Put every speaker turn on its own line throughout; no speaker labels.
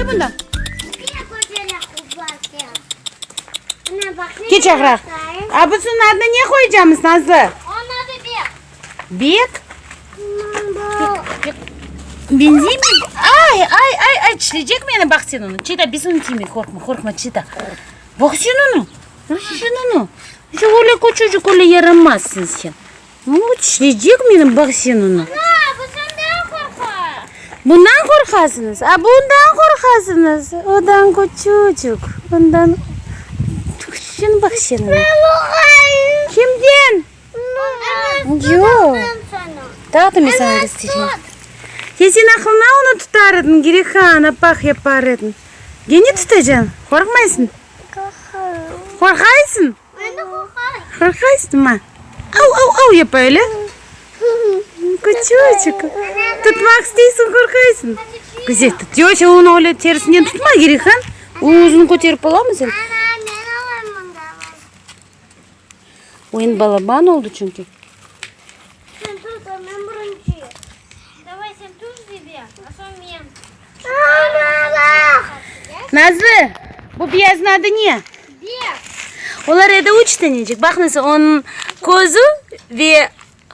Ne bundan? Geç Akrak. Abısının adını niye koyacağımız Nazlı?
Onun adı Bek.
Bek? Benziyor mu? Ay çitleyecek mi yani bak sen onu. Çita biz onu tiyme korkma Çita. Bak sen onu. Bak sen onu. İşte öyle çocuk öyle yaramazsın sen. Ama çitleyecek mi yani bak sen onu.
Bu senden korkar.
Bundan korkarsınız. Bundan korkarsınız. Odan çocuk. Ondan. Şunu bak sen ona. Kimden? Yok. Dağıtım ya sana göstereyim. Ya sen aklına onu tutardın. Geri kana bak yapardın. Gene tutacaksın. Korkmaysın. Korkaysın.
Ben de korkarım.
Korkaysın mı? Au yap öyle. Çocuk. Tutmak istiyorsun korkaysın. Güzel tut. Yoksa onu öyle tersinden tutma geri kan. Uzun koterip olamı sen? Oyun balaban oldu çünkü.
Sen tut, ben birinci. Давай sen tut gibi. Asıl miyim?
Nazlı, bu beyazın adı niye?
Bek.
Onlar evde üç deneyecek. Bak nasıl onun kozu ve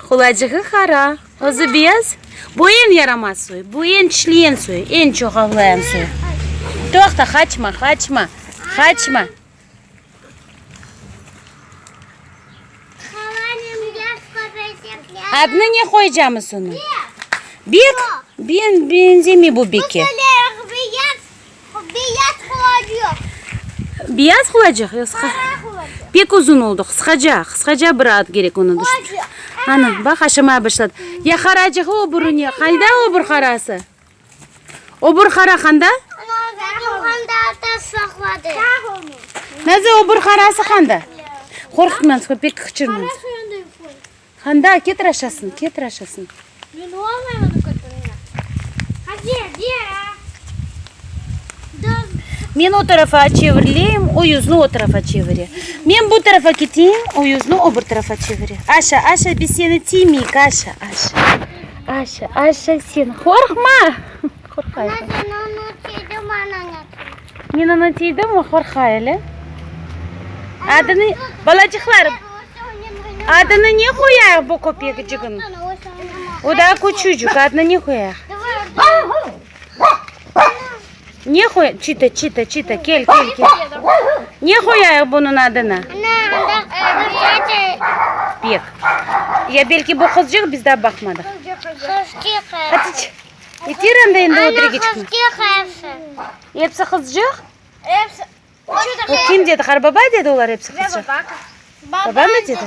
kulacığı kara. Ozu beyaz. Bu en yaramaz soy. Bu en çileyen soy. En çok avlayan soy. Dokta kaçma. Adını ne koyacağımız onu? Bek. Benzemiyor bu beke.
Beyaz kulacıyor.
Beyaz kulacık. Pek uzun oldu. Kıskaca bir ad gerek onu düştü. Ana bak aşamaya başladı. Ya karacığı oburun ya. Kayda obur karası? Obur kara kanda? Nasıl obur karası kanda? Korkutmaz köpek kaçırmaz. Kanda ketir aşasın.
Ben olmayamadım kötüne. Hadi diğer.
Ben o tarafa çevireyim, o yüzünü o tarafa çeviriyor. Ben bu tarafa gideyim, o yüzünü öbür tarafa çeviriyor. Aşağı biz seni timik aşağı sen korkma. Korkay. Ben onu tiydim mi korkay öyle? Adını balacıklarım. Adını niye koyar bu köpekcigin? O da küçücük, adını niye koyar? Niye koyar? Çita gel. Niye koyar bunun adını? Bek. Ya belki bu kızcık biz daha bakmadık. Hadi itir anda endi ödürge çıkma. Hepsi kızcık?
Hepsi.
O kim dedi? Karbaba dedi onlar hepsi kızcık. Baba mı dedi?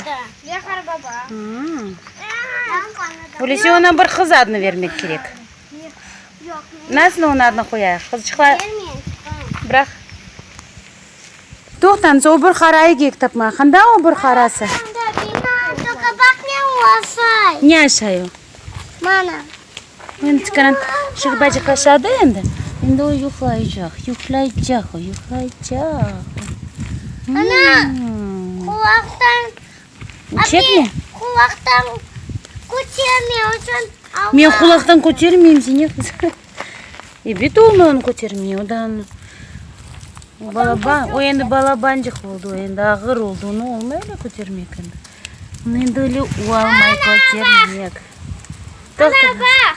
Yakar baba.
Öyleyse ona bir kız adını vermek gerek.
Yok.
Nasıl onun adını koyar? Kızcıklar
Vermeyin.
bırak. To'xtansa o bir qarayı gek tapma. Qanday o bir qarasi? Ne aşağı?
Mana.
Endi chiqaran shirbaji qashadi endi. Endi o yuxlayacaq.
Ana. Kulaktan.
Çekme.
Kulaktan ko'tarmıyorsun.
Men quloqdan ko'tarmayman seni qiz. Evet onu ko'tarmay odan. Balaban, o endi balabancık oldu, o endi ağır oldu, onu olmayla ko'tarmak endi. Onu endi öyle uvalmay ko'tarmak.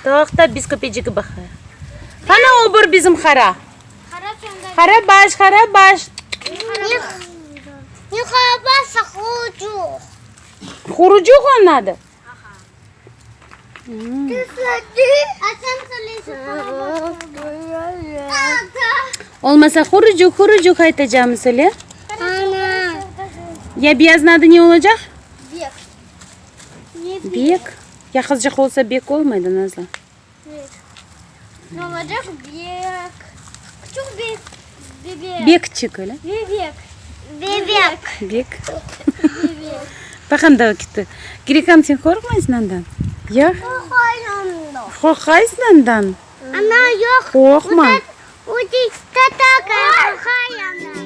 To'xta biz köpecigi bakar. Qana o bir bizim qara. Qara baş.
Ne qarabasa xurucuk.
Xurucuk onun adı. Olmasa xurucuk aytacağımız öyle.
Ana.
Ya beyazın adı ne olacak?
Bek.
Bek. Ya kızcık olsa bek olmaydı Nazlı.
Ne olacak? Bek. Küçük bek. Bebek.
Bekçik öyle.
Bebek.
Bek. Bakın da gitti. Girikam sen korkmaysın ondan. Ya. Korkaysın ondan.
Ana yok.
Korkma.
Ucuz tataka. Korkayım.